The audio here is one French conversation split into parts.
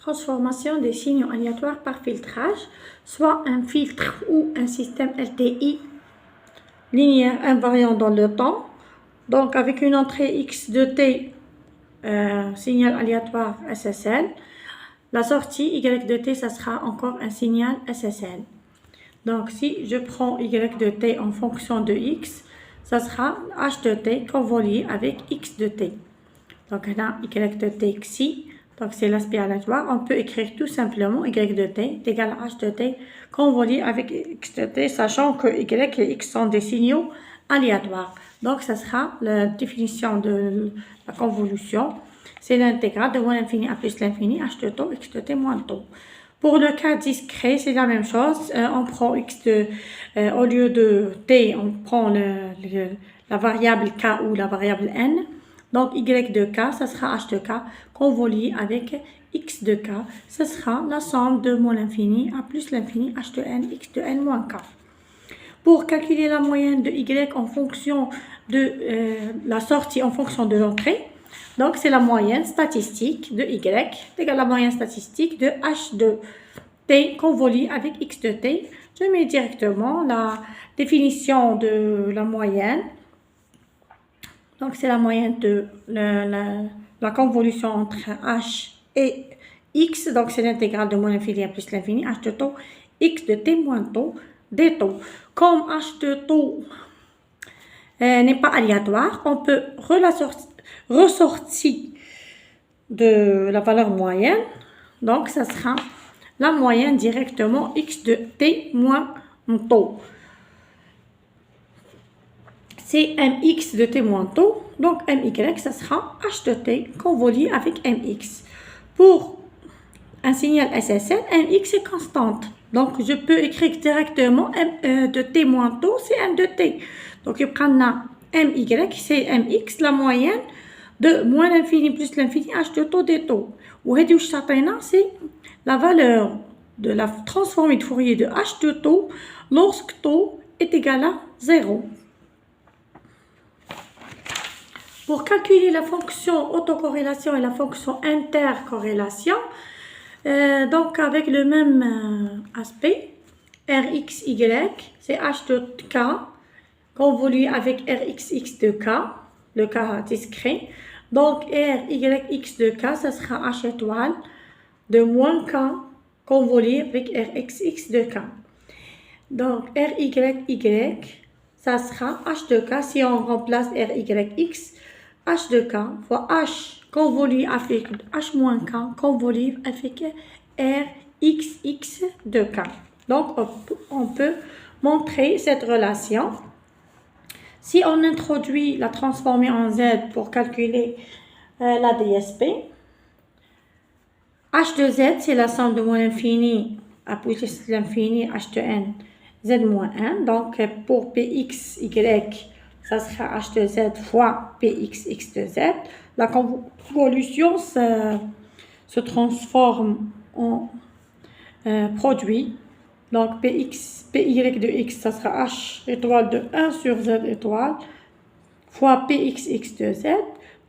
Transformation des signaux aléatoires par filtrage, soit un filtre ou un système LTI linéaire invariant dans le temps. Donc avec une entrée X de T, signal aléatoire SSL. La sortie Y de T, ça sera encore un signal SSL. Donc si je prends Y de T en fonction de X, ça sera H de T convolé avec X de T. Donc là, Y de T ici. Donc c'est l'aspect aléatoire. On peut écrire tout simplement Y de T est égal à H de T convolé avec X de T, sachant que Y et X sont des signaux aléatoires. Donc ça sera la définition de la convolution. C'est l'intégrale de moins l'infini à plus l'infini, H de taux, X de T moins taux. Pour le cas discret, c'est la même chose. On prend X de, au lieu de T, on prend la variable K ou la variable N. Donc, Y de K, ça sera H de K convolé avec X de K. Ça sera la somme de moins l'infini à plus l'infini H de N, X de N moins K. Pour calculer la moyenne de Y en fonction de la sortie, en fonction de l'entrée, donc c'est la moyenne statistique de Y égale la moyenne statistique de H de T convolé avec X de T. Je mets directement la définition de la moyenne. Donc, c'est la moyenne de la convolution entre H et X. Donc, c'est l'intégrale de moins l'infini à plus l'infini. H de taux, X de T moins taux, des taux. Comme H de taux n'est pas aléatoire, on peut ressortir de la valeur moyenne. Donc, ça sera la moyenne directement X de T moins taux. C'est mx de t moins taux, donc my, ça sera h de t convolé avec mx. Pour un signal SSL, mx est constante. Donc, je peux écrire directement m de t moins taux, c'est m de t. Donc, je prends my, c'est mx, la moyenne de moins l'infini plus l'infini, h de taux des taux. Ou c'est la valeur de la transformée de Fourier de h de taux lorsque taux est égal à 0. Pour calculer la fonction autocorrélation et la fonction intercorrélation, donc avec le même aspect, Rxy, c'est h de k convolé avec Rxx de k, le cas discret. Donc Ryx de k, ça sera h étoile de moins k convolé avec Rxx de k. Donc Ryy, ça sera h de k si on remplace Ryx. H de k fois h convolé avec h moins k convolé avec Rxx de k. Donc, on peut montrer cette relation. Si on introduit la transformée en Z pour calculer la DSP, h de Z, c'est la somme de moins l'infini à plus l'infini h de n, Z moins 1. Donc, pour Pxy, ça sera h de z fois pxx de z. La convolution se transforme en produit. Donc py de x, ça sera h étoile de 1 sur z étoile fois pxx de z.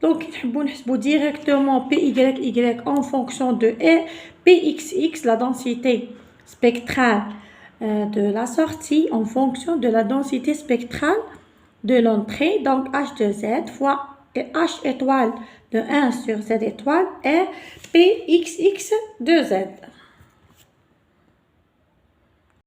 Donc, on va directement py en fonction de pxx, la densité spectrale de la sortie, en fonction de la densité spectrale de l'entrée, donc h de z fois h étoile de 1 sur z étoile est pxx de z.